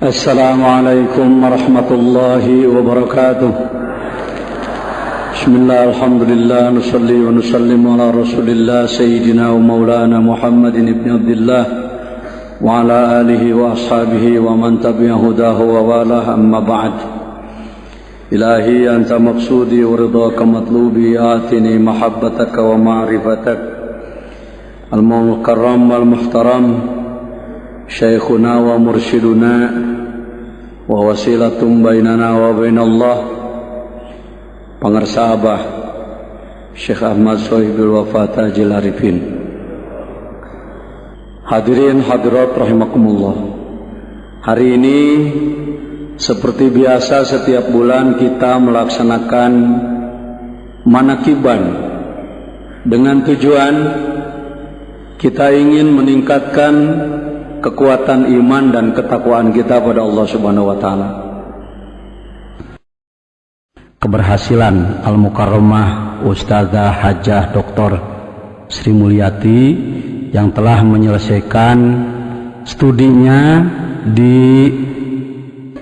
Assalamualaikum warahmatullahi wabarakatuh. Bismillah, alhamdulillah, nusalli wa nusallimu ala rasulillah Sayyidina wa maulana Muhammadin ibn Abdillah wa ala alihi wa ashabihi wa man tabi'a hudahu wa walah, amma ba'd. Ilahi anta maqsudi wa ridhaka matlubi, atini mahabbataka wa ma'rifatak. Al-mukarram wal-muhtaram Syekhuna wa mursyiduna wa wasilatum bainana wa bainallah, pangarsa Abah Syekh Ahmad Sohibul Wafa Tajil Arifin. Hadirin hadirat rahimakumullah. Hari ini seperti biasa setiap bulan kita melaksanakan manakiban dengan tujuan kita ingin meningkatkan kekuatan iman dan ketakwaan kita pada Allah Subhanahu wa taala. Keberhasilan Al-Mukarramah Ustazah Hajah Dr. Sri Mulyati yang telah menyelesaikan studinya di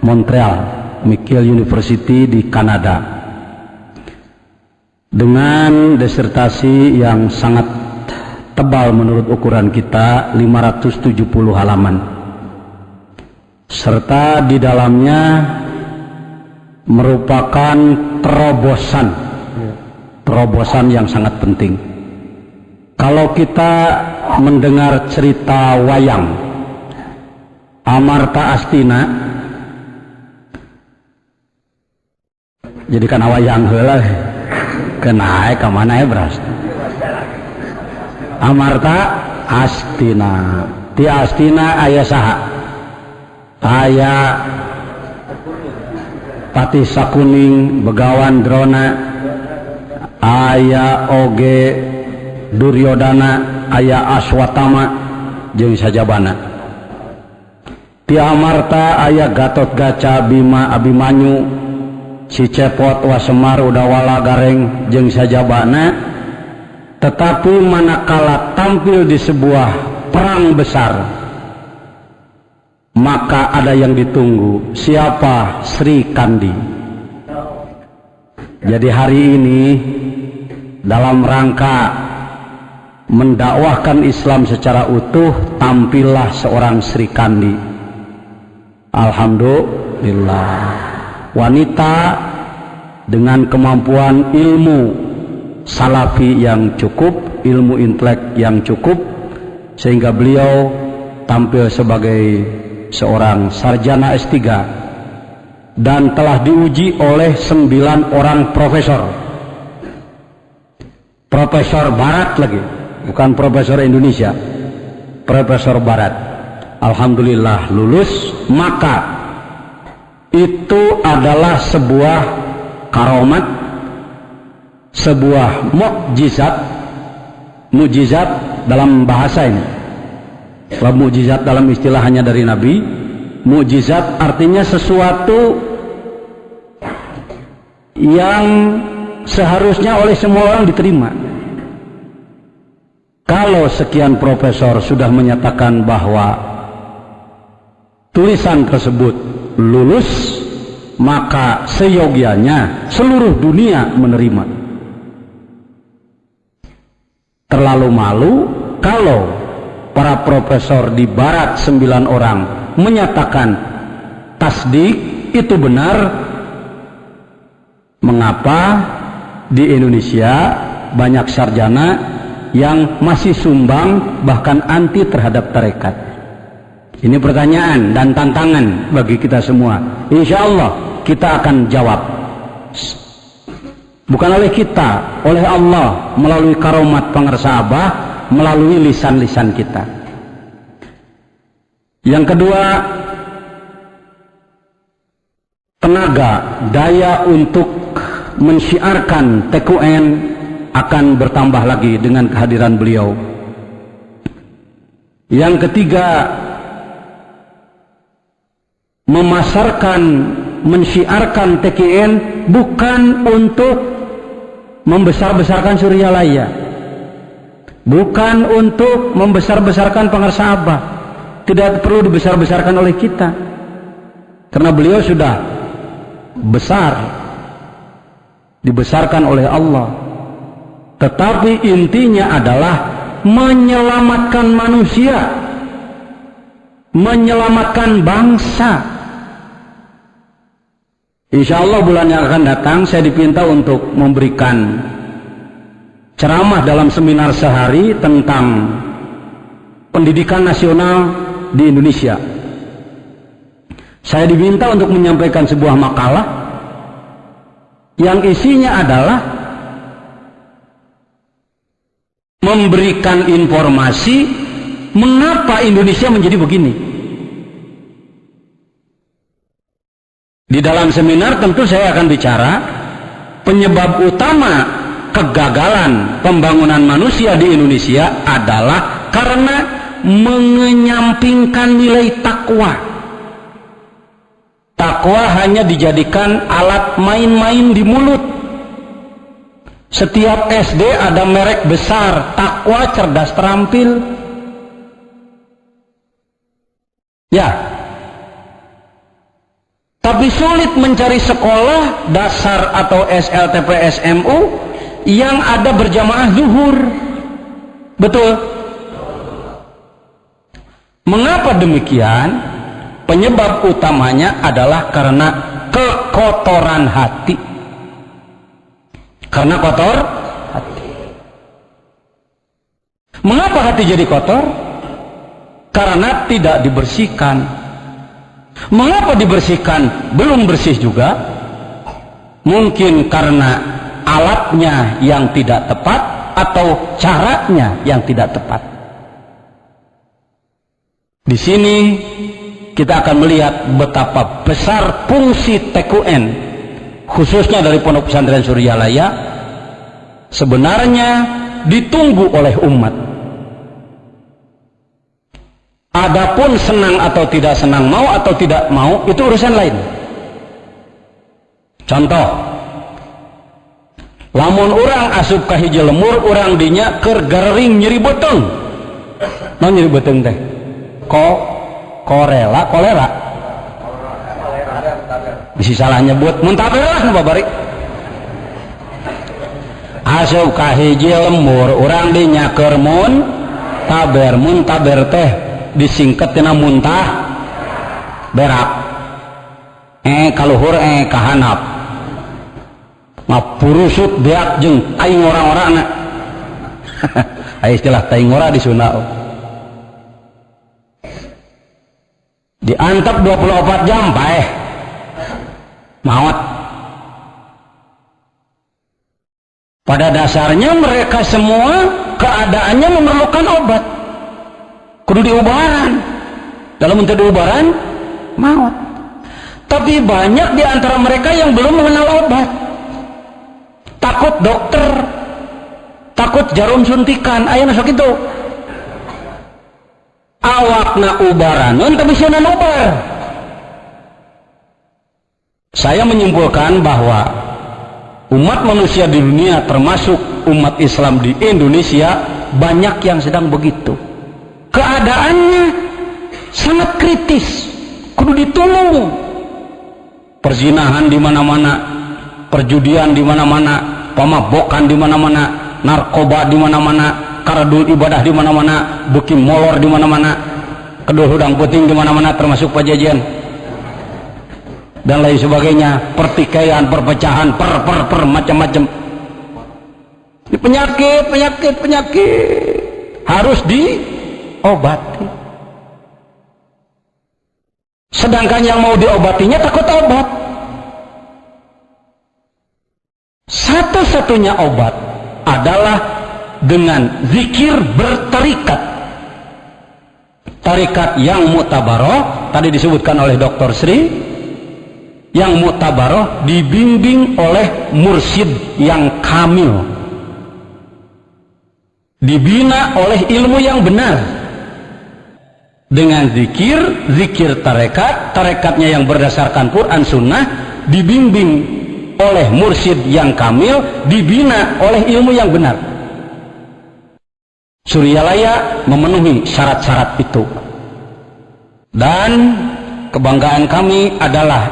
Montreal McGill University di Kanada dengan disertasi yang sangat tebal menurut ukuran kita, 570 halaman, serta di dalamnya merupakan terobosan yang sangat penting. Kalau kita mendengar cerita wayang Amarta Astina, jadi kan wayang heula kena ka mana beras Amarta Astina. Ti Astina aya saha? Aya Pati Sakuning, Begawan Drona, aya oge Duryodana, aya Aswatama jeung sajabana. Ti Amarta aya Gatot Kaca, Bima, Abimanyu, si Cepot, Wasemar, Udawala, Gareng jeung sajabana. Tetapi manakala tampil di sebuah perang besar, maka ada yang ditunggu. Siapa? Sri Kandi. Jadi hari ini dalam rangka mendakwahkan Islam secara utuh, tampillah seorang Sri Kandi. Alhamdulillah, wanita dengan kemampuan ilmu salafi yang cukup, ilmu intelek yang cukup, sehingga beliau tampil sebagai seorang sarjana S3 dan telah diuji oleh 9 orang profesor barat lagi, bukan profesor Indonesia, profesor barat. Alhamdulillah lulus. Maka itu adalah sebuah karomat, sebuah mukjizat dalam bahasa ini. Kalau mukjizat dalam istilah hanya dari Nabi, mukjizat artinya sesuatu yang seharusnya oleh semua orang diterima. Kalau sekian profesor sudah menyatakan bahwa tulisan tersebut lulus, maka seyogianya seluruh dunia menerima. Terlalu malu kalau para profesor di barat 9 orang menyatakan tasdik itu benar. Mengapa di Indonesia banyak sarjana yang masih sumbang bahkan anti terhadap tarekat? Ini pertanyaan dan tantangan bagi kita semua. Insya Allah kita akan jawab. Bukan oleh kita, oleh Allah melalui karomat pangarsa Abah, melalui lisan-lisan kita. Yang kedua, tenaga, daya untuk mensyiarkan TQN akan bertambah lagi dengan kehadiran beliau. Yang ketiga, memasarkan, mensyiarkan TQN bukan untuk membesar-besarkan Suryalaya, bukan untuk membesar-besarkan pangarsa Abah, tidak perlu dibesar-besarkan oleh kita. karena beliau sudah besar, dibesarkan oleh Allah. Tetapi intinya adalah menyelamatkan manusia, menyelamatkan bangsa. Insya Allah bulan yang akan datang saya dipinta untuk memberikan ceramah dalam seminar sehari tentang pendidikan nasional di Indonesia. Saya diminta untuk menyampaikan sebuah makalah yang isinya adalah memberikan informasi mengapa Indonesia menjadi begini. Di dalam seminar tentu saya akan bicara penyebab utama kegagalan pembangunan manusia di Indonesia adalah karena mengenyampingkan nilai takwa. Takwa hanya dijadikan alat main-main di mulut. Setiap SD ada merek besar, takwa cerdas terampil. Ya. Tapi sulit mencari sekolah dasar atau SLTP SMU yang ada berjamaah zuhur. Betul? Mengapa demikian? Penyebab utamanya adalah karena kekotoran hati. Karena kotor hati. Mengapa hati jadi kotor? Karena tidak dibersihkan. Mengapa dibersihkan belum bersih juga? Mungkin karena alatnya yang tidak tepat atau caranya yang tidak tepat. Di sini kita akan melihat betapa besar fungsi TQN, khususnya dari Pondok Pesantren Suryalaya, sebenarnya ditunggu oleh umat. Adapun senang atau tidak senang, mau atau tidak mau, itu urusan lain. Contoh, lamun orang asup ka hiji lemur, orang dinya keur garering nyeri beteng. Naon nyeri beteng teh? Kolera. Bisa salah nyebut, muntaber lah nu babari. Asup ka hiji lemur, orang dinya keur muntaber teh disingkat tina muntah berak, kaluhur kahanap ngapurusut beak jeung aing orang-orangna. Aya istilah taing ora di Sunda. Diantep 24 jam paeh maot. Pada dasarnya mereka semua keadaannya memerlukan obat. Kudu diubaran. Dalam untuk diubaran, maut. Tapi banyak di antara mereka yang belum mengenal obat. Takut dokter, takut jarum suntikan. Aya nu sakitu. Awakna ubaraneun tapi sieuna ubar. Saya menyimpulkan bahwa umat manusia di dunia termasuk umat Islam di Indonesia banyak yang sedang begitu. Keadaannya sangat kritis, kudu ditolong. Perzinahan di mana-mana, perjudian di mana-mana, pemabokan di mana-mana, narkoba di mana-mana, karadul ibadah di mana-mana, beuki molor di mana-mana, kedul hudang puting di mana-mana, termasuk pajajian dan lain sebagainya, pertikaian, perpecahan, macam-macam. Ini penyakit harus diobati. Sedangkan yang mau diobatinya takut obat. Satu-satunya obat adalah dengan zikir bertarikat. Tarikat yang mu'tabaroh tadi disebutkan oleh Dr. Sri, yang mu'tabaroh dibimbing oleh mursyid yang kamil, dibina oleh ilmu yang benar dengan zikir tarekatnya yang berdasarkan Quran Sunnah, dibimbing oleh mursyid yang kamil, dibina oleh ilmu yang benar. Suryalaya memenuhi syarat-syarat itu. Dan kebanggaan kami adalah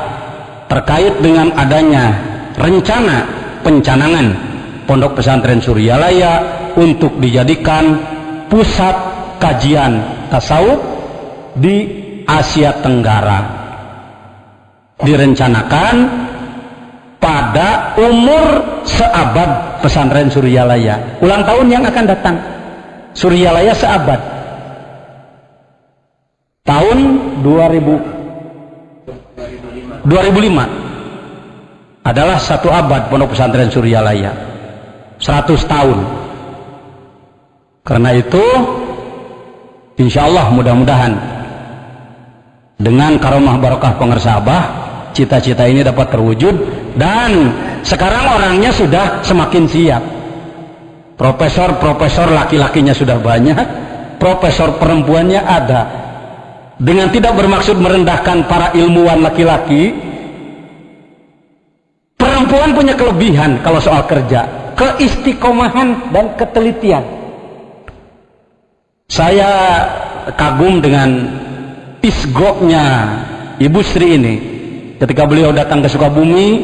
terkait dengan adanya rencana pencanangan Pondok Pesantren Suryalaya untuk dijadikan pusat kajian tasawuf di Asia Tenggara. Direncanakan pada umur seabad Pesantren Suryalaya, ulang tahun yang akan datang. Suryalaya seabad, tahun 2005 adalah satu abad Pondok Pesantren Suryalaya, 100 tahun. Karena itu insya Allah mudah-mudahan dengan karomah barokah pengersabah cita-cita ini dapat terwujud. Dan sekarang orangnya sudah semakin siap. Profesor laki-lakinya sudah banyak, profesor perempuannya ada. Dengan tidak bermaksud merendahkan para ilmuwan laki-laki, perempuan punya kelebihan kalau soal kerja, keistiqomahan dan ketelitian. Saya kagum dengan isgoknya Ibu Sri ini. Ketika beliau datang ke Sukabumi,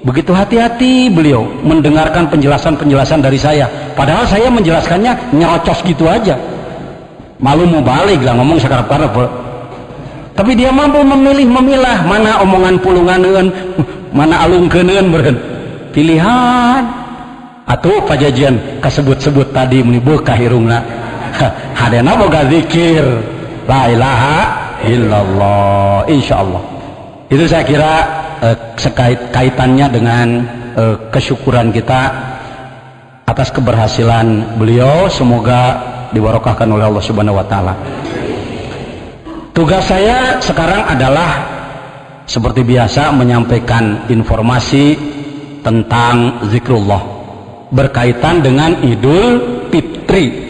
begitu hati-hati beliau mendengarkan penjelasan-penjelasan dari saya. Padahal saya menjelaskannya nyerocos gitu aja. Malu mau balik lah ngomong sakarep-karep. Tapi dia mampu memilah mana omongan pulunganeun, mana alungkeuneun beureun. Pilihan. Atuh pajajian kasebut-sebut tadi meni beukah irungna. Hadena boga zikir la ilaha illallah, insyaallah. Itu saya kira kaitannya dengan kesyukuran kita atas keberhasilan beliau. Semoga dibarokahkan oleh Allah Subhanahu wa taala. Tugas saya sekarang adalah seperti biasa menyampaikan informasi tentang zikrullah berkaitan dengan Idul Fitri.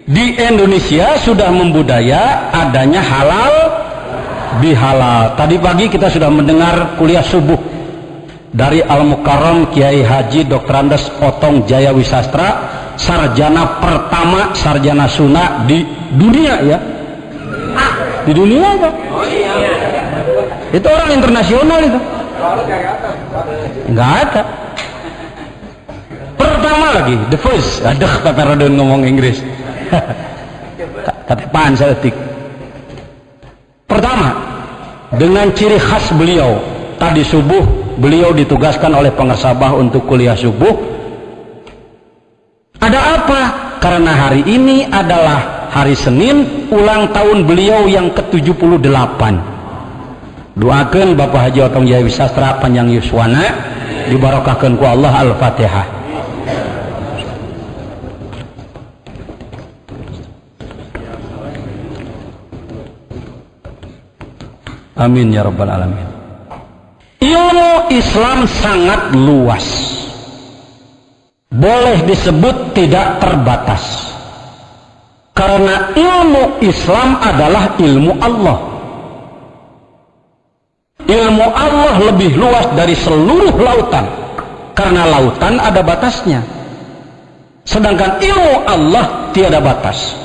Di Indonesia sudah membudaya adanya halal bihalal. Tadi pagi kita sudah mendengar kuliah subuh dari Al-Mukarram Kiai Haji Dr. Andes Otong Jaya Wisastra, sarjana pertama sarjana sunnah di dunia ya. Di dunia itu. Itu orang internasional itu. Enggak ada. Pertama lagi, the first. Aduh, kata Radon ngomong Inggris. Katepaan saya etik. Pertama, dengan ciri khas beliau, tadi subuh beliau ditugaskan oleh pengersabah untuk kuliah subuh. Ada apa? Karena hari ini adalah hari Senin, ulang tahun beliau yang ke-78. Doakan Bapak Haji Otong Jaya Wisastra panjang yuswana, dibarokahkan ku Allah. Al-Fatihah. Amin ya rabbal alamin. Ilmu Islam sangat luas, boleh disebut tidak terbatas, karena ilmu Islam adalah ilmu Allah. Ilmu Allah lebih luas dari seluruh lautan, karena lautan ada batasnya, sedangkan ilmu Allah tiada batas.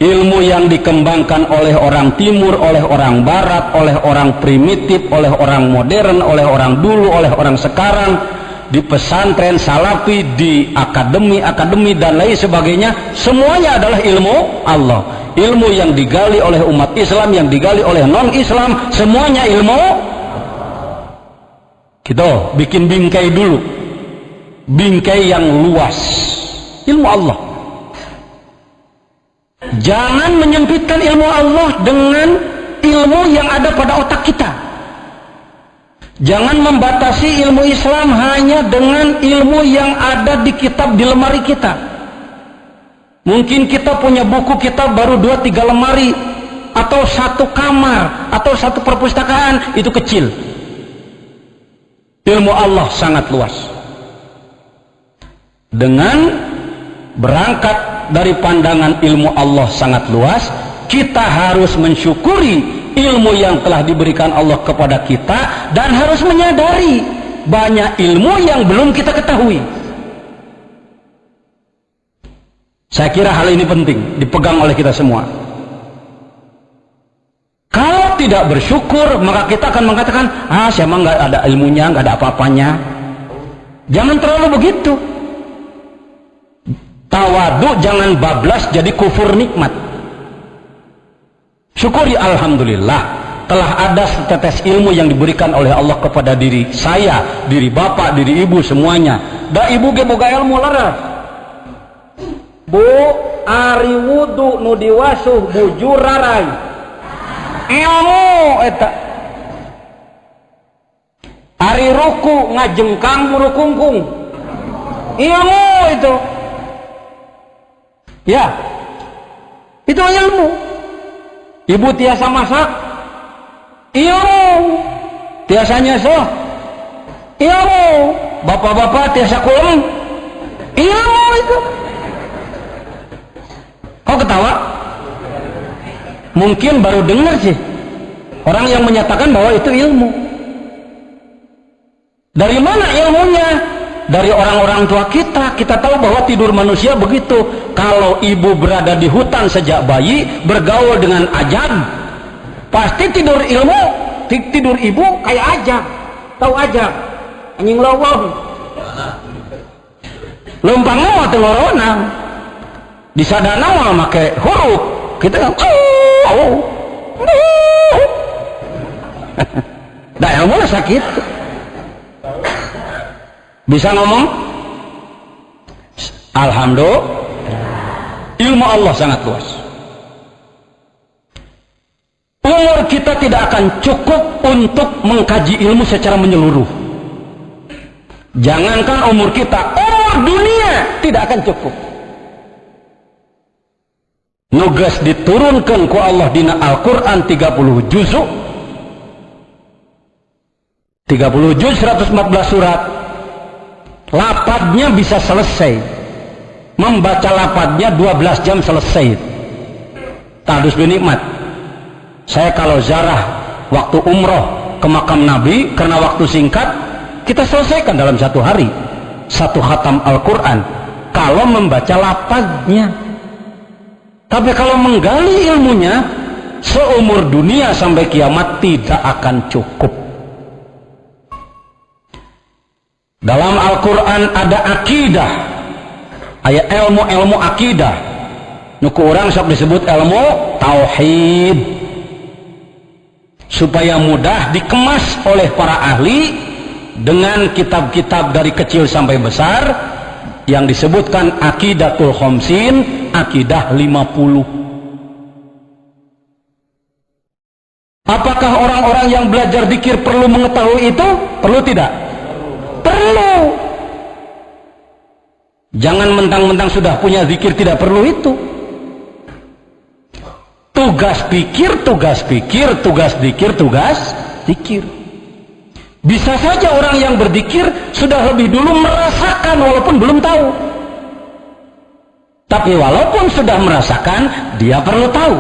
Ilmu yang dikembangkan oleh orang timur, oleh orang barat, oleh orang primitif, oleh orang modern, oleh orang dulu, oleh orang sekarang, di pesantren salafi, di akademi dan lain sebagainya, semuanya adalah ilmu Allah. Ilmu yang digali oleh umat Islam, yang digali oleh non-Islam, semuanya ilmu. Kita bikin bingkai dulu, bingkai yang luas, ilmu Allah. Jangan menyempitkan ilmu Allah dengan ilmu yang ada pada otak kita. Jangan membatasi ilmu Islam hanya dengan ilmu yang ada di kitab di lemari kita. Mungkin kita punya buku kitab baru 2-3 lemari, atau satu kamar, atau satu perpustakaan, itu kecil. Ilmu Allah sangat luas. Dengan berangkat dari pandangan ilmu Allah sangat luas, kita harus mensyukuri ilmu yang telah diberikan Allah kepada kita, dan harus menyadari banyak ilmu yang belum kita ketahui. Saya kira hal ini penting dipegang oleh kita semua. tidak bersyukur, maka kita akan mengatakan, saya mah nggak ada ilmunya, nggak ada apa-apanya. Jangan terlalu begitu. Tawadu jangan bablas jadi kufur nikmat. Syukuri alhamdulillah telah ada setetes ilmu yang diberikan oleh Allah kepada diri saya, diri bapak, diri ibu semuanya. Da ibu ge boga ilmu laras. Bu, ari wudu nu diwasuh bujur rarai. Ilmu eta. Ari ruku ngajengkang murukungkung. Ilmu itu. Ya, itu ilmu. Ibu tiasa masak, ilmu. Tiasa nyesel, ilmu. Bapak-bapak tiasa kulem, ilmu itu. Kau ketawa? Mungkin baru dengar sih orang yang menyatakan bahwa itu ilmu. Dari mana ilmunya? Dari orang-orang tua kita. Kita tahu bahwa tidur manusia begitu. Kalau ibu berada di hutan sejak bayi, bergaul dengan ajab, pasti tidur ilmu, tidur ibu kayak ajab. Tahu ajab? Anjing lowong. Lempangnya mah teu ngoronang. Di sadana mah make huruf. Kita kan da ilmu lah sakit. Bisa ngomong? Alhamdulillah. Ilmu Allah sangat luas. Umur kita tidak akan cukup untuk mengkaji ilmu secara menyeluruh. Jangankan umur kita, umur dunia tidak akan cukup. Nugas diturunkan ku Allah dina Al-Quran 30 juzuk. 30 juz 114 surat. Lapadnya bisa selesai. Membaca lapadnya 12 jam selesai. Tadus binikmat. Saya kalau zarah waktu umroh ke makam Nabi, karena waktu singkat, kita selesaikan dalam satu hari. Satu khatam Al-Quran. Kalau membaca lapadnya. Tapi kalau menggali ilmunya, seumur dunia sampai kiamat tidak akan cukup. Dalam Al-Quran ada akidah, ayat ilmu akidah. Nuku orang sok disebut ilmu tauhid, supaya mudah dikemas oleh para ahli dengan kitab-kitab dari kecil sampai besar yang disebutkan akidatul khomsin, akidah 50. Apakah orang-orang yang belajar dzikir perlu mengetahui itu? Perlu tidak? Perlu. Jangan mentang-mentang sudah punya zikir tidak perlu itu. Tugas pikir, tugas pikir, tugas zikir, tugas zikir. Bisa saja orang yang berzikir sudah lebih dulu merasakan walaupun belum tahu. Tapi walaupun sudah merasakan, dia perlu tahu.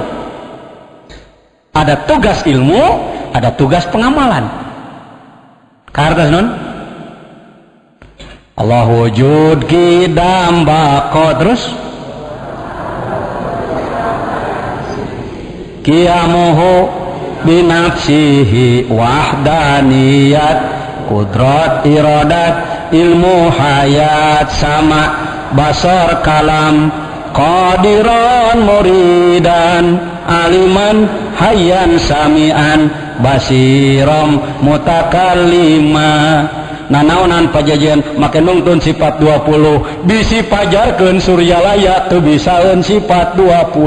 Ada tugas ilmu, ada tugas pengamalan. Kartas non? Allah wujud kidam bako terus kiamuhu binafsihi wahdaniyat kudrat iradat ilmu hayat sama basar kalam qadiran muridan aliman hayyan samian basiram mutakallima. Nanaonan pajajian make nungtun sifat 20 bisi pajarkeun suryalaya teu bisaeun sifat 20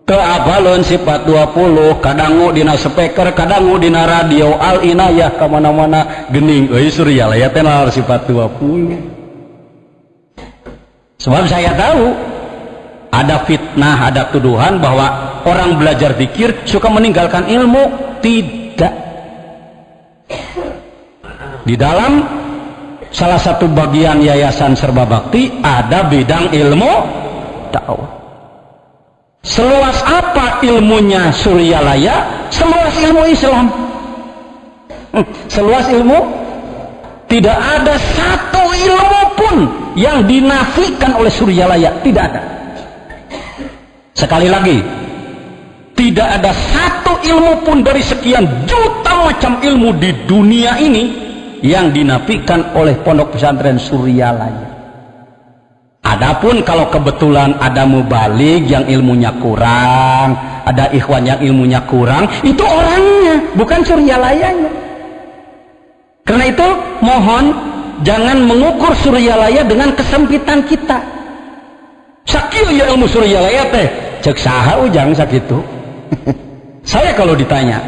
teu apaleun sifat 20 kadangu dina speaker kadangu dina radio al inayah ka mana-mana geuning euy suryalaya teh nalar sifat 20. Sebab saya tahu ada fitnah, ada tuduhan bahwa orang belajar zikir suka meninggalkan ilmu. Tidak. Di dalam salah satu bagian Yayasan Serba Bakti ada bidang ilmu dakwah. Seluas apa ilmunya Suryalaya? Seluas ilmu Islam. Seluas ilmu, tidak ada satu ilmu pun yang dinafikan oleh Suryalaya. Tidak ada. Sekali lagi, Tidak ada satu ilmu pun dari sekian juta macam ilmu di dunia ini yang dinafikan oleh Pondok Pesantren Suryalaya. Adapun kalau kebetulan ada mubalik yang ilmunya kurang, ada ikhwan yang ilmunya kurang, itu orangnya, bukan Suryalayanya. Karena itu mohon jangan mengukur Suryalaya dengan kesempitan kita. Sakieu ya ilmu Suryalaya teh, cek saha ujang sakitu. Saya kalau ditanya,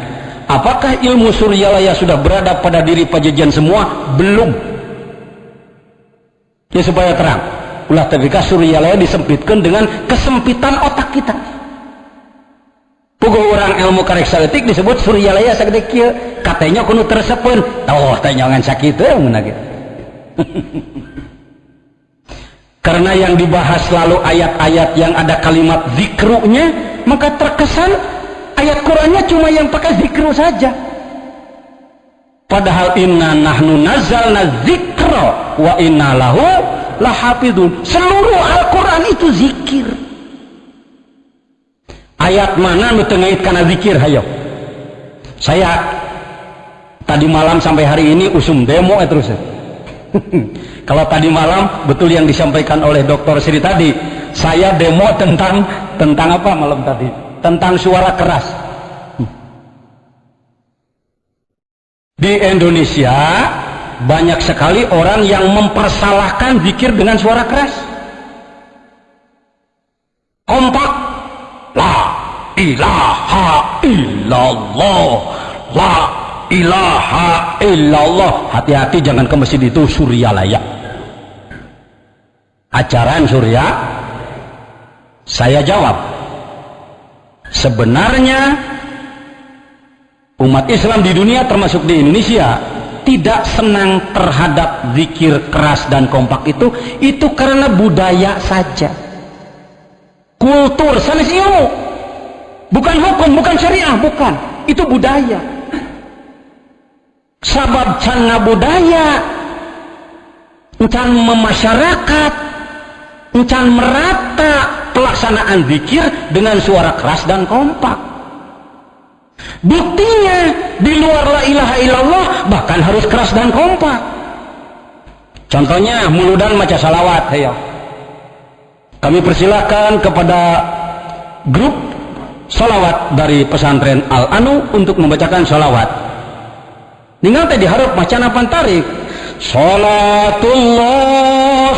apakah ilmu Suryalaya sudah berada pada diri Pajajian semua? Belum. Ya supaya terang, ulah tabika Suryalaya disempitkan dengan kesempitan otak kita. Puguh orang ilmu karek saeutik disebut Suryalaya sagede kieu, katanya kudu tersepeun. Tah teh nyangan sakitu mun gitu. Karena yang dibahas selalu ayat-ayat yang ada kalimat zikrunya, maka terkesan ayat Qur'annya cuma yang pakai zikru saja. Padahal inna nahnu nazzalna dzikra wa inna lahu lahafidun. Seluruh Al-Quran itu zikir. Ayat mana nu teu ngait kana zikir hayo? Saya tadi malam sampai hari ini usum demo terus. Kalau tadi malam betul yang disampaikan oleh Dr. Sri tadi, saya demo tentang apa malam tadi? Tentang suara keras. Di Indonesia banyak sekali orang yang mempersalahkan zikir dengan suara keras. Kompak, la ilaha illallah, la ilaha illallah. Hati-hati jangan ke masjid itu Suryalaya, ajaran Surya. Saya jawab, sebenarnya umat Islam di dunia termasuk di Indonesia tidak senang terhadap zikir keras dan kompak itu karena budaya saja, kultur, sanes ilmu, bukan hukum, bukan syariah, bukan, itu budaya. Sabab can ngabudaya, can memasyarakat, can merata pelaksanaan zikir dengan suara keras dan kompak. Buktinya di luar la ilaha illallah bahkan harus keras dan kompak. Contohnya muludan maca salawat. Ayo, kami persilakan kepada grup salawat dari pesantren Al-Anu untuk membacakan salawat. Ningal teh diharap macan apan tarik. Salatullah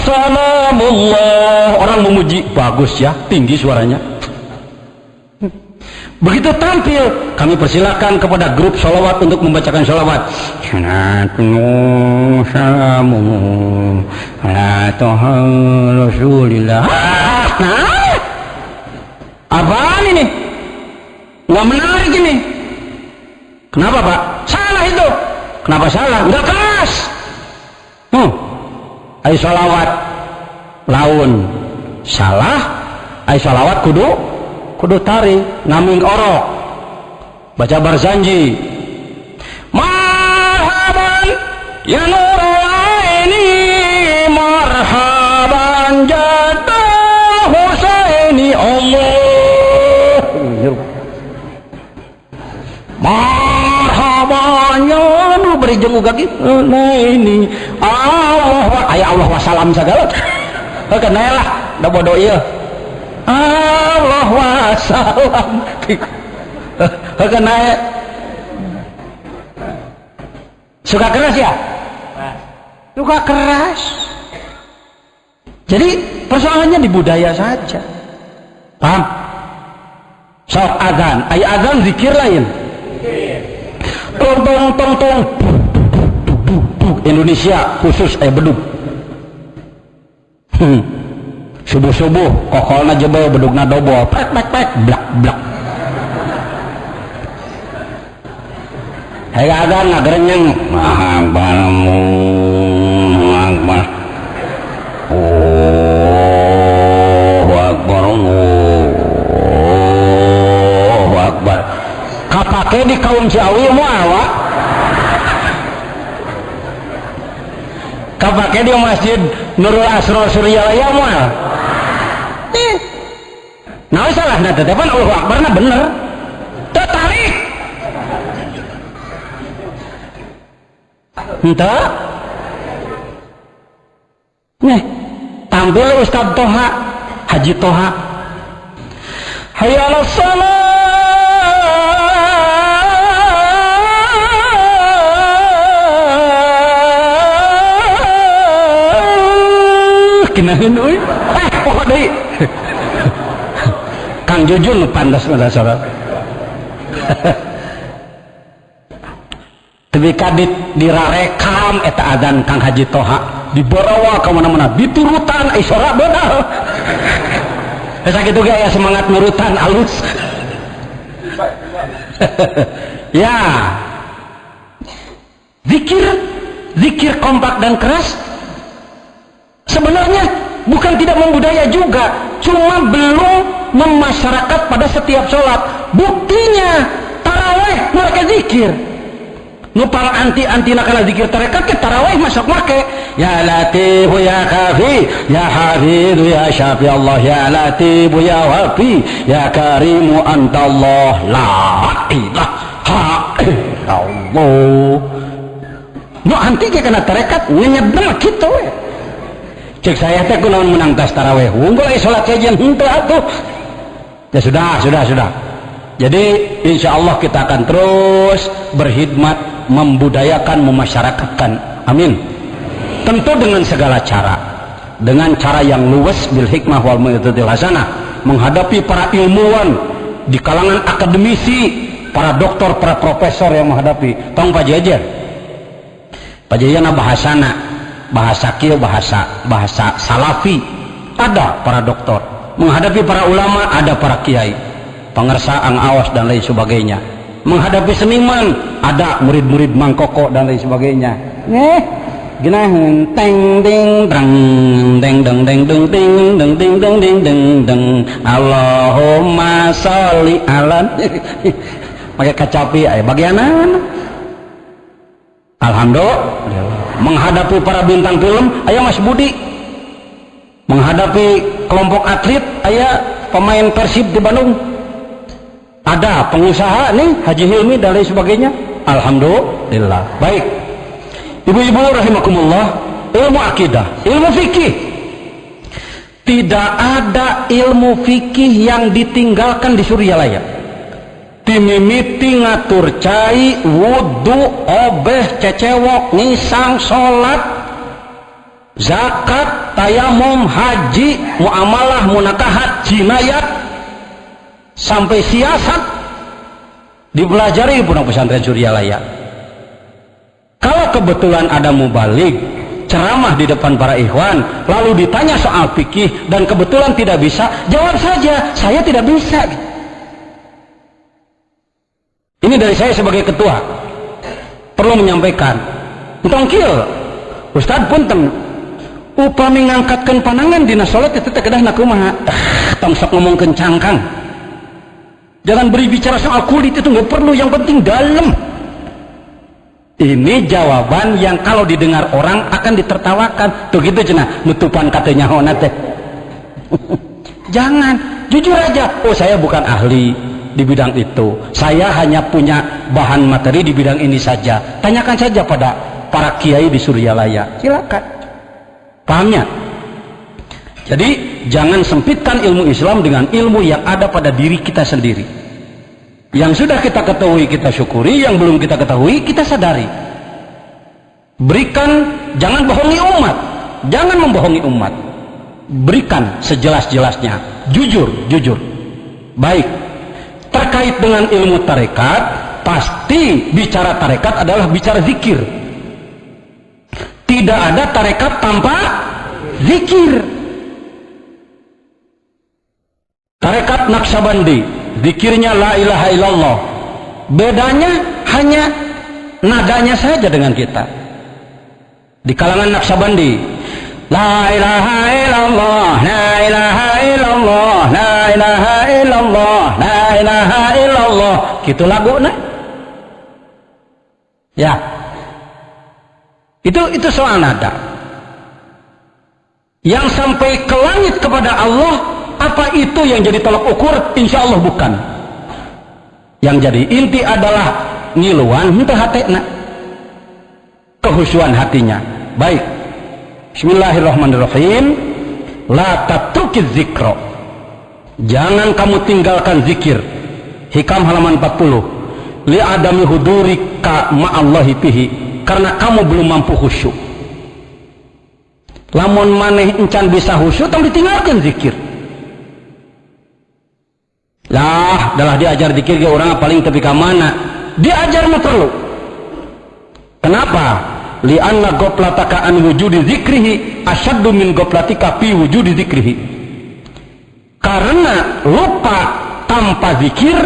salamullah. Orang memuji, bagus ya, tinggi suaranya. Begitu tampil, kami persilakan kepada grup sholawat untuk membacakan sholawat. Salatullah salamullah ala toha rasulillah. Nah, apaan ini? Nggak menarik ini. Kenapa Pak? Salah itu. Kenapa salah? Nggak keras. Ayo sholawat laun salah. Ayo sholawat kudu tari ngaming orok, baca barzanji, marhaban ya nurul aini, marhaban jadal husaini Allah, marhaban ya nu beri jenguk kaki ini Allah, aya Allah wassalam segala kena lah da bodoh ieu Allah wassalam kena suka keras ya, suka keras. Jadi persoalannya di budaya saja, paham? Sok azan, aya azan zikir lain, tong Indonesia khusus bedug. Subuh-subuh kokolna jebol bedugna dobol, pek blak Hai azan ngagerenyeng akbar akbar akbar kapake di kaum Ciawi moal wa kapake di masjid Nurul Asrar Suryalaya moal. Nah salah, nah tetepan Allahu Akbar nah bener. Henteu. Nih, tampil Ustaz Toha, Haji Toha. Hayya 'alas shalah. Kinahin euy. Pokok deui. Kang Jujun pantas pada salat. Tapi kadit dirarekam eta adzan Kang Haji Toha dibarawa ka mana-mana diturutan isora beunal. Asa kitu ge aya semangat nurutan alus. Ya. Zikir kompak dan keras sebenarnya bukan tidak membudaya juga, cuma belum memasyarakat pada setiap sholat. Buktinya taraweh mereka zikir. Nupang anti nakala zikir tarekat ke taraweh masuk make. Ya Latifu ya Kafi, ya Hafidu ya Syafi Allah, ya Latifu ya Wafi, ya Karimu antallah, la ilaha illallah. Nu anti ke kana tarekat nyedem kitu we. Cek saya teh kunaon menang tas taraweh. Unggul salat kajian henteu atuh. Ya sudah. Jadi insya Allah kita akan terus berkhidmat, membudayakan, memasyarakatkan. Amin. Tentu dengan segala cara. Dengan cara yang luwes bil hikmah wal mau'izatil hasanah, menghadapi para ilmuwan di kalangan akademisi, para doktor, para profesor yang menghadapi. Tong Pak Jajar. Pak Jajana bahasa kieu bahasa salafi, ada para doktor menghadapi para ulama, ada para kiai pengersa ang awas dan lain sebagainya, menghadapi seniman ada murid-murid mangkoko dan lain sebagainya. Gina teng ding drang deng deng deng deng deng deng deng deng deng deng deng Allahumma sholli ala pakai kacapi aya bagianan. Alhamdulillah. Menghadapi para bintang film aya Mas Budi, menghadapi kelompok atlet aya pemain Persib di Bandung, ada pengusaha nih Haji Hilmi dan lain sebagainya. Alhamdulillah. Baik ibu-ibu rahimakumullah, ilmu akidah, ilmu fikih, tidak ada ilmu fikih yang ditinggalkan di Suryalaya. Timimiti ngatur cai, wudu, obeh, cecewok, nisang, sholat, zakat, tayamum, haji, muamalah, munakahat, jinayat, sampai siasat dipelajari di Pondok Pesantren Suryalaya. Kalau kebetulan ada mubalik ceramah di depan para ikhwan, lalu ditanya soal fikih dan kebetulan tidak bisa, jawab saja, saya tidak bisa. Ini dari saya sebagai ketua perlu menyampaikan. Tongkil Ustad punten upami ngangkatkan panangan dina salat itu teh kedah nakumaha. Tong sok ngomongkeun cangkang. Jangan beri bicara soal kulit, itu nggak perlu, yang penting dalam. Ini jawaban yang kalau didengar orang akan ditertawakan. Tuh gitu cenah nutupan katanya hona teh. Jangan, jujur aja. Oh, saya bukan ahli di bidang itu, saya hanya punya bahan materi di bidang ini saja. Tanyakan saja pada para kiai di Suryalaya, silakan. Pahamnya? Jadi jangan sempitkan ilmu Islam dengan ilmu yang ada pada diri kita sendiri. Yang sudah kita ketahui kita syukuri, yang belum kita ketahui kita sadari. Berikan, jangan bohongi umat, jangan membohongi umat. Berikan sejelas-jelasnya, jujur. Baik. Terkait dengan ilmu tarekat, pasti bicara tarekat adalah bicara zikir. Tidak ada tarekat tanpa zikir. Tarekat Naqsyabandi, zikirnya la ilaha illallah. Bedanya hanya nadanya saja dengan kita. Di kalangan Naqsyabandi, la ilaha illallah, la ilaha illallah, la ilaha illallah, la ilaha illallah. Gitu laguna. Ya. Itu soal nada. Yang sampai ke langit kepada Allah, apa itu yang jadi tolak ukur? Insya Allah bukan. Yang jadi inti adalah ngiluan henteu hatena. kehusuan hatinya. Baik, bismillahirrahmanirrahim. La tatrukiz zikra, jangan kamu tinggalkan zikir. Hikam halaman 40. Li adami hudurika ma'allahi fihi, karena kamu belum mampu khusyuk. Lamun maneh encan bisa khusyuk, tong ditinggalkan zikir. Lah, dalah diajar zikir ge urang paling tepi ka mana? Diajar mah perlu. Kenapa? Li'anna goplataka an wujudi zikrihi asyaddu min goplatika fi wujudi zikrihi. Karena lupa tanpa zikir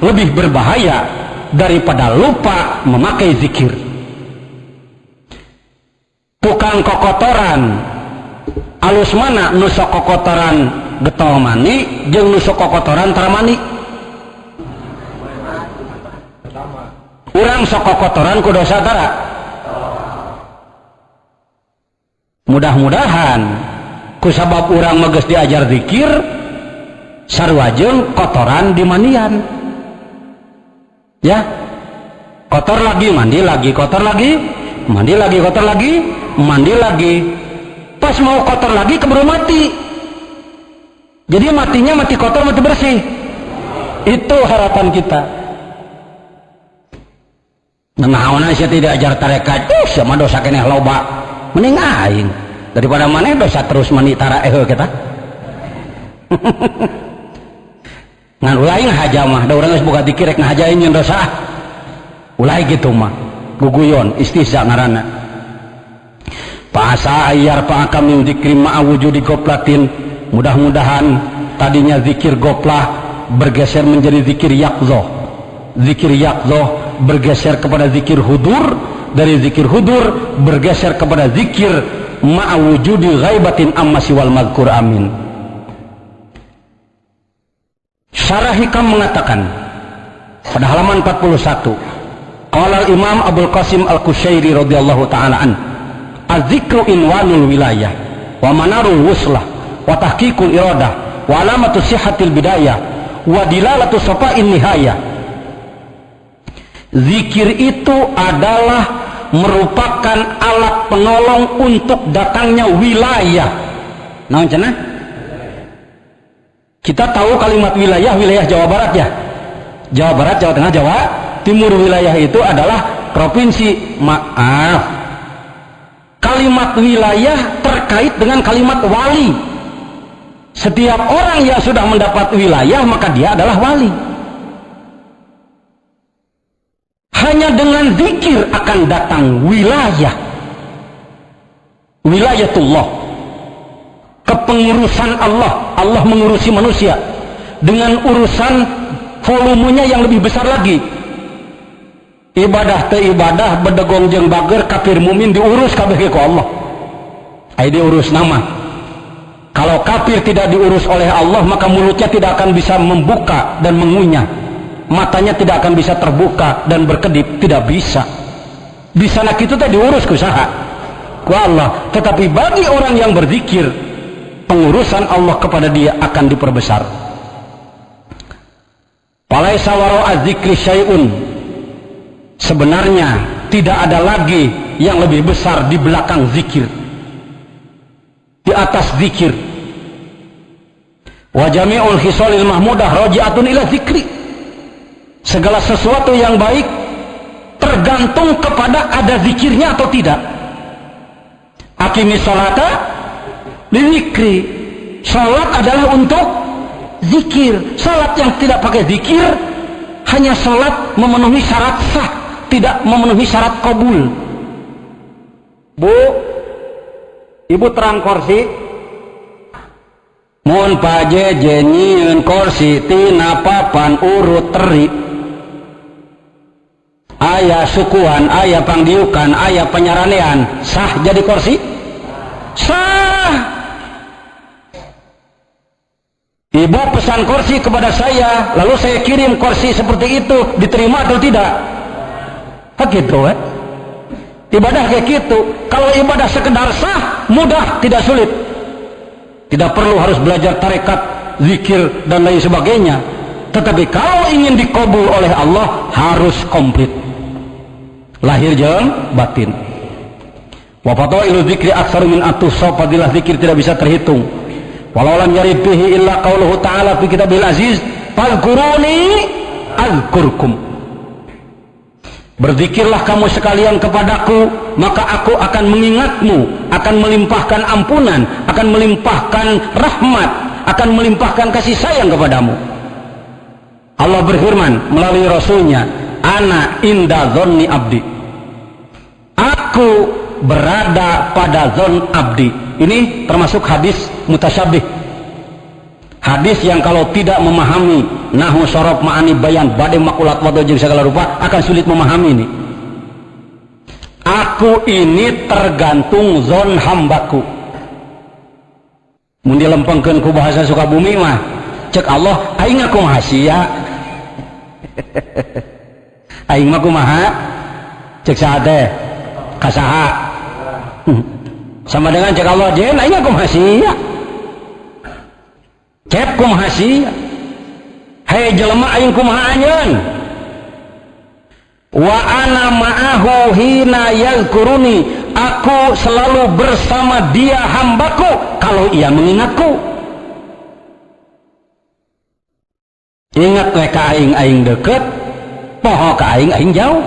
lebih berbahaya daripada lupa memakai zikir. Tukang kokotoran alus mana nu sok kokotoran getol mani jeung nu sok kokotoran tara mani? Urang sok kokotoran ku dosa tara. Mudah-mudahan kusabab urang meges diajar zikir sarua jeung kotoran di mandian. Ya, kotor lagi, mandi lagi, kotor lagi, mandi lagi, kotor lagi, mandi lagi. Pas mau kotor lagi keburu mati. Jadi matinya mati kotor, mati bersih. Itu harapan kita. Nah, saya tidak ajar tarekat, sama dosa keneh loba. Mending aing daripada maneh dosa terus menitara kita. Ngan ulah ngahaja mah, da urang geus boga dikir rek ngahajain nyeun dosa. Ulah gitu mah. Guguyon istihza ngaranna. Pasa ayyar pa'aka min dzikri ma'a wujudi goplatin. Mudah-mudahan tadinya zikir goplah bergeser menjadi zikir yaqzah. Zikir yaqzah bergeser kepada zikir hudur, dari zikir hudur bergeser kepada zikir ma'a wujudi ghaibatin amma siwal madhkur. Amin. Syarah Hikam mengatakan pada halaman 41, qala al-Imam Abdul Qasim Al-Qushairi radhiyallahu taala an, az-zikru inwanul wilayah wa manarul wuslah wa tahqiqul iradah wa alamatu sihhatil bidayah wa dilalatu safa'in nihayah. Zikir itu adalah merupakan alat penolong untuk datangnya wilayah. Naon cenah? Kita tahu kalimat wilayah, wilayah Jawa Barat ya. Jawa Barat, Jawa Tengah, Jawa Timur. Wilayah itu adalah provinsi. Maaf, kalimat wilayah terkait dengan kalimat wali. Setiap orang yang sudah mendapat wilayah maka dia adalah wali. Hanya dengan zikir akan datang wilayah, wilayatullah, kepengurusan Allah. Allah mengurusi manusia dengan urusan volumenya yang lebih besar lagi. Ibadah te ibadah, bedegong jeung bager, kafir mumin diurus kabeh ku Allah. Ai diurus nama. Kalau kafir tidak diurus oleh Allah, maka mulutnya tidak akan bisa membuka dan mengunyah. Matanya tidak akan bisa terbuka dan berkedip, tidak bisa. Di sana kita tadi diurus ku saha? Ku Allah. Tetapi bagi orang yang berzikir, pengurusan Allah kepada dia akan diperbesar. Palaisa wara'a dzikri syai'un, sebenarnya tidak ada lagi yang lebih besar di belakang zikir, di atas zikir. Wa jami'ul khisalil mahmudah raji'atun ila zikri. Segala sesuatu yang baik tergantung kepada ada zikirnya atau tidak. Aqimis sholata lidzikri. Salat adalah untuk zikir. Salat yang tidak pakai zikir hanya salat memenuhi syarat sah, tidak memenuhi syarat qabul. Bu, ibu terang kursi. Mun paje jenyeun kursi tina papan urut teri. Aya sukuan, aya pangdiukan, aya penyaranean, sah jadi kursi? Sah. Ibu pesan kursi kepada saya, lalu saya kirim kursi seperti itu, diterima atau tidak? Begitu kan? Ibadah kayak gitu. Kalau ibadah sekedar sah, mudah, tidak sulit. Tidak perlu harus belajar tarekat, zikir dan lain sebagainya. Tetapi kalau ingin dikabul oleh Allah harus komplit, lahir jeung batin. Wa fadailu dzikri aktsaru min atusab, fadilah zikir tidak bisa terhitung. Walau lam yarid bihi illa qauluhu ta'ala fi kitabil aziz, fadhkuruni azkurkum. Berzikirlah kamu sekalian kepadaku, maka aku akan mengingatmu, akan melimpahkan ampunan, akan melimpahkan rahmat, akan melimpahkan kasih sayang kepadamu. Allah berfirman melalui Rasulnya, ana inda dzanni abdi. Aku berada pada zon abdi. Ini termasuk hadis mutasyabih, hadis yang kalau tidak memahami nahu sorob ma'ani bayan badai makulat wado jeung segala rupa akan sulit memahami ini. Aku ini tergantung zon hambaku. Mun dilempengkeun ku bahasa Sukabumi mah cek Allah aing aku maha sia. Aing mah kumaha cek saha teh kasaha sama dengan cek Allah jen aing aku maha sia. Cep kumaha sia. Hei jelema aing kumaha anjeun. Wa ana ma'ahu hina yazkuruni, aku selalu bersama dia hambaku kalau ia mengingatku. Ingat we ka aing deket, poho ka aing jauh.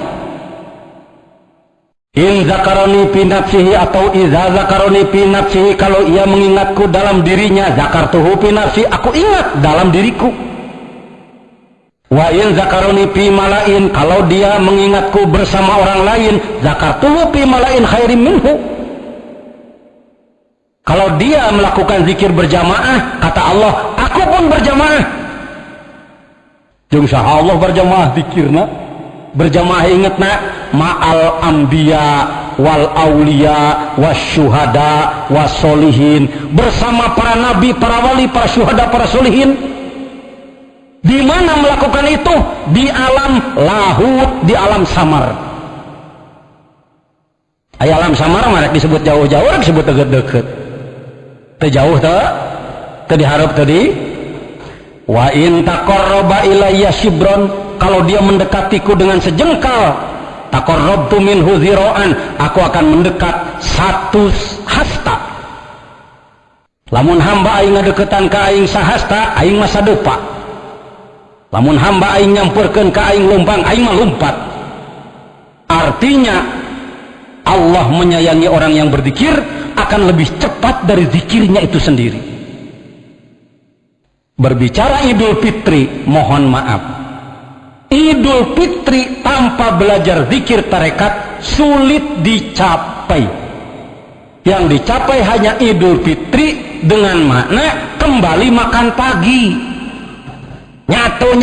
In zakaroni fi nafsihi, atau iza zakaroni fi nafsihi, kalau ia mengingatku dalam dirinya, zakartuhu fi nafsi, aku ingat dalam diriku. Wa in zakaroni fi malain, kalau dia mengingatku bersama orang lain, zakartuhu fi malain khairim minhu. Kalau dia melakukan zikir berjamaah, kata Allah, aku pun berjamaah. Jeung saha Allah berjamaah zikirna, berjamaah ingetna ma'al anbiya wal aulia wasyuhada wassolihin, bersama para nabi, para wali, para syuhada, para solihin. Di mana melakukan itu? Di alam lahut, di alam samar. Aya alam samar mah disebut jauh-jauh, disebut deket-deket. Teu jauh teu, teu dihareup tadi. Wa in taqarraba ilayya shibron, kalau dia mendekatiku dengan sejengkal, taqarrabtu minhu zira'an, aku akan mendekat 1 hasta. Lamun hamba aing ngadeukeutan ka aing sahasta, aing mah sadepa. Lamun hamba aing nyamperkeun ka aing lompang, aing mah lompat. Artinya Allah menyayangi orang yang berzikir akan lebih cepat dari zikirnya itu sendiri. Berbicara Idul Fitri, mohon maaf, Idul Fitri tanpa belajar zikir tarekat sulit dicapai. Yang dicapai hanya Idul Fitri dengan makna kembali makan pagi. Nyatu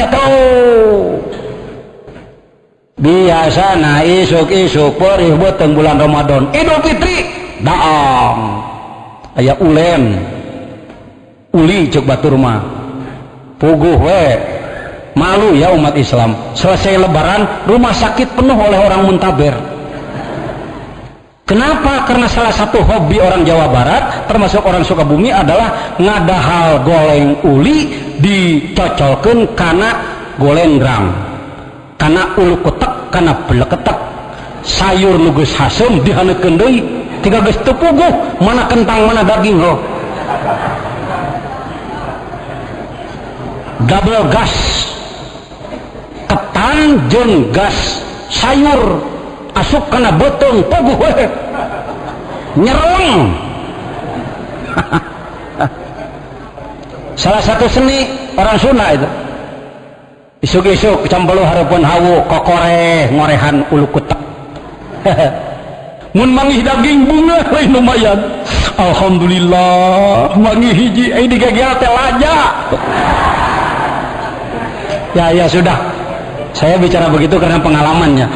biasana isuk-isuk perih beteng bulan Ramadan, Idul Fitri daang aya ulen uli cek batur mah puguh we. Malu ya umat Islam, selesai lebaran rumah sakit penuh oleh orang muntaber. Kenapa? Karena salah satu hobi orang Jawa Barat termasuk orang Sukabumi adalah ngadahal goleng uli dicocolkeun kana golengrang, kana ulu ketek, kana beleketek, sayur nu geus hasem dihaneukeun deui, tiga geus teu puguh, mana kentang mana daging ho. Double gas, ketan jeung gas sayur asup kana beuteung puguh we nyereng. Salah satu seni orang Sunda itu isuk-isuk campelu hareupeun hawu kokore ngorehan ulu kutek. Mun mangih daging bunga lain lumayan, alhamdulillah mangih hiji digegel teh laja. Ya sudah, saya bicara begitu karena pengalamannya.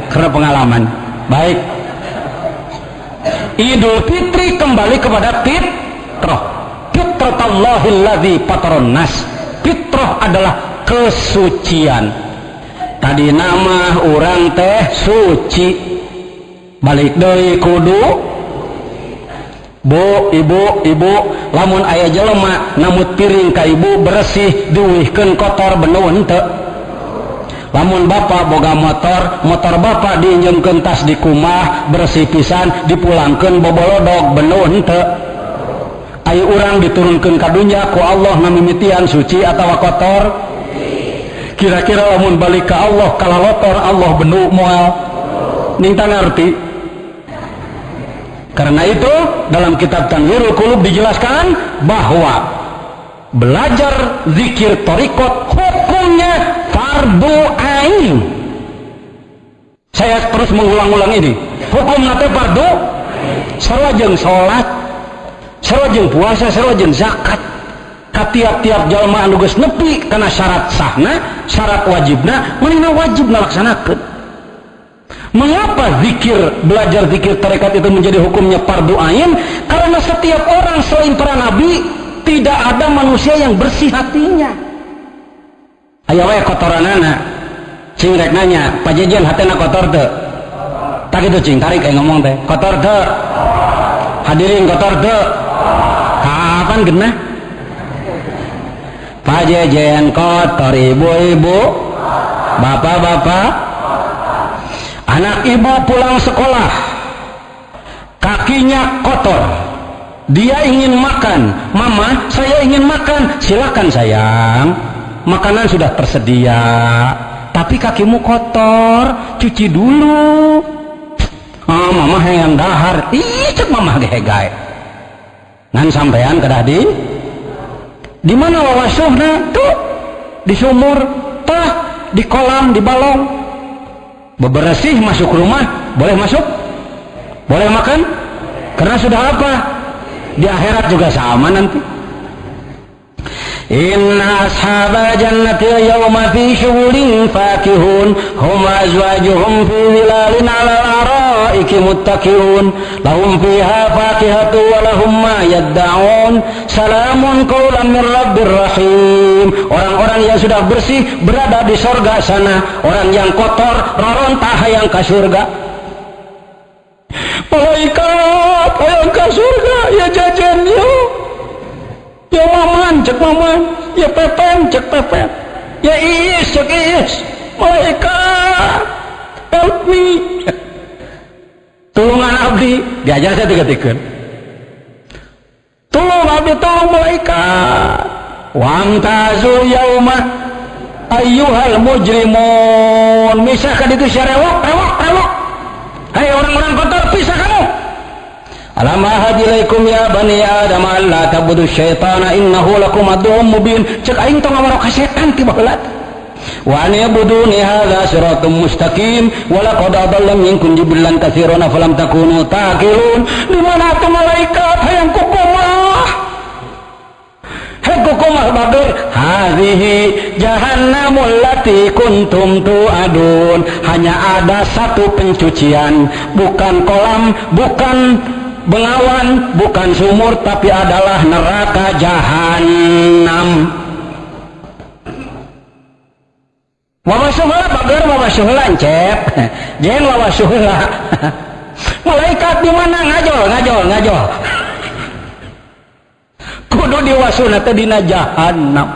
Karena pengalaman. Baik, Idul Fitri kembali kepada fitrah. Fitratallahillazi fataron nas. Fitrah adalah kesucian. Tadi nama orang teh suci, balik deui kudu Bu, ibu, lamun aya jelema namut piring ka ibu bersih, diuihkeun kotor beneun teu? Lamun bapak boga motor bapak diinjemkeun tas di kumah bersih pisan, dipulangkeun bobolodog benuh henteu. Aya urang diturunkeun ka dunya ku Allah namimitian suci atawa kotor. Kira-kira lamun balik ka Allah kalalotor Allah benuh moal ninta ngarti. Karena itu dalam kitab Tanwirul Qulub dijelaskan bahwa belajar zikir thariqat hukumnya fardu ain. Saya terus mengulang-ulang ini. Hukumna teh fardu sarua jeung salat, sarua jeung puasa, sarua jeung zakat. Ka tiap-tiap jalma anu geus nepi kana syarat sahna, syarat wajibna, manehna wajib ngalaksanakeun. Mengapa belajar zikir tarekat itu menjadi hukumnya fardu ain? Karena setiap orang selain para nabi tidak ada manusia yang bersih hatinya. Aya wae kotoranana. Cing rek nanya, Pak Jejen hatena kotor teu? Tak kitu cing, tarik ngomong teh. Kotor teu? Hadirin kotor teu? Kapan genah? Pak Jejen kotor, ibu-ibu, bapak-bapak. Anak ibu pulang sekolah, kakinya kotor. Dia ingin makan, mama saya ingin makan, silakan sayang, makanan sudah tersedia, tapi kakimu kotor, cuci dulu. Mama yang dahar, cek mama gehe-gae. Ngan sampean kedah di mana wawasuhna? Tuh di sumur, tah di kolam, di balong. Bebersih masuk rumah, boleh masuk? Boleh makan? Karena sudah apa? Di akhirat juga sama nanti. Inna ashabal jannati yawma fi syughulin fakihun hum azwajuhum fi zilalin 'ala al-ara'iki muttaqiun lahum fiha fakihatu wa lahum ma yad'un salamun qawlan min rabbir rahim. Orang-orang yang sudah bersih berada di surga sana, orang yang kotor rorontah hayang ka surga. Malaikat hayang ka surga ya jajan yo. Ya maman, cek maman. Ya pepen, cek pepen. Ya iis, cek iis. Malaikat, help me. Tulungan abdi, diajar saya tiga-tiga. Tulung abdi, tulung malaikat. Wamtazu yauma ayyuhal mujrimun. Misahkan itu syarewok, rewok. Hai orang-orang kotor, pisah kamu. Alam ahad ilaikum ya bani adam alla tabudu syaitana innahu lakum aduwwum mubin. Cek aing tong ngawaro ka setan ti baheula. Wa an yabuduni hadza siratum mustaqim wa laqad adalla minkum jibillan katsiran falam takunu taqilun. Di mana tu malaikat hayang kukumah? He kukumah bager hadhihi jahannamul lati kuntum tu'adun. Hanya ada satu pencucian, bukan kolam, bukan bengawan, bukan sumur, tapi adalah neraka jahanam. Wawasuhla bager, wawasuhla encep. Jen wawasuhla. Malaikat di mana ngajol. Kudu diwasuna teh dina jahanam.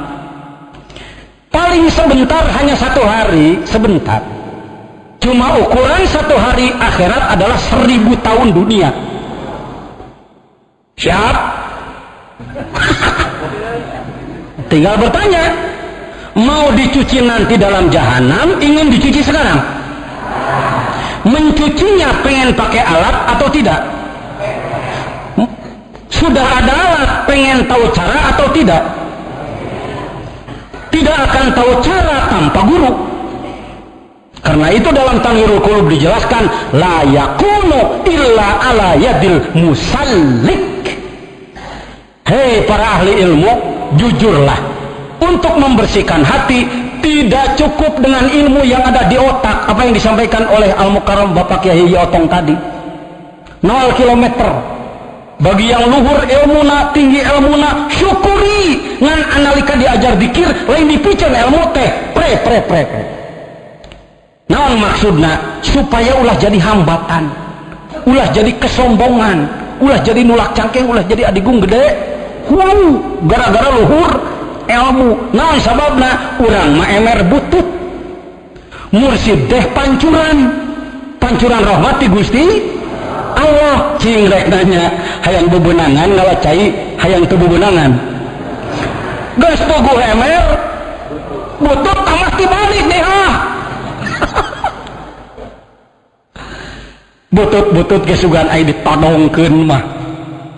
Paling sebentar hanya 1 hari, sebentar. Cuma ukuran 1 hari akhirat adalah 1000 tahun dunia. Siap? Tinggal bertanya, mau dicuci nanti dalam jahanam, ingin dicuci sekarang? Mencucinya pengen pakai alat atau tidak? Sudah ada alat, pengen tahu cara atau tidak? Tidak akan tahu cara tanpa guru. Karena itu dalam Tanwirul Qulub dijelaskan la yakunu illa ala yadil musallik. Hei para ahli ilmu, jujurlah. Untuk membersihkan hati tidak cukup dengan ilmu yang ada di otak. Apa yang disampaikan oleh Al-Mukarram Bapak Kiai Otong tadi. 0 kilometer. Bagi yang luhur ilmuna, tinggi ilmuna, syukuri. Ngan analika diajar dikir, lain dipicen ilmu teh. Pre. Naon maksudna? Supaya ulah jadi hambatan, ulah jadi kesombongan, ulah jadi nulak cangkeng, ulah jadi adigung gede. Gara-gara luhur ilmu. Naon sababna? Urang mah emer butut. Mursid teh pancuran rahmat ti Gusti Allah. Cing rek nanya hayang bebenangan ngawacai hayang teu bebenangan geus tugu emer butut tamas dibalik deh butut kesugan ai ditodongkeun mah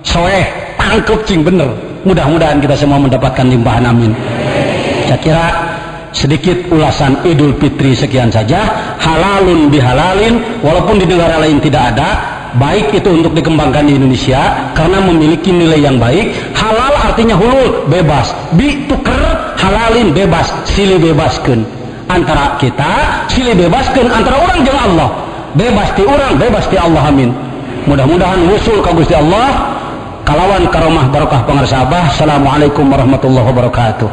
soeh tangkep cing bener. Mudah-mudahan kita semua mendapatkan limpahan, amin. Saya kira sedikit ulasan Idul Fitri sekian saja. Halalun bihalalin, walaupun di negara lain tidak ada, baik itu untuk dikembangkan di Indonesia karena memiliki nilai yang baik. Halal artinya hulul, bebas. Bi tuker, halalin bebas, silih bebaskeun. Antara kita silih bebaskeun antara orang jeung Allah. Bebas ti urang, bebas ti Allah, amin. Mudah-mudahan wusul ka Gusti Allah kalawan karomah barokah pangarsabah. Assalamualaikum warahmatullahi wabarakatuh.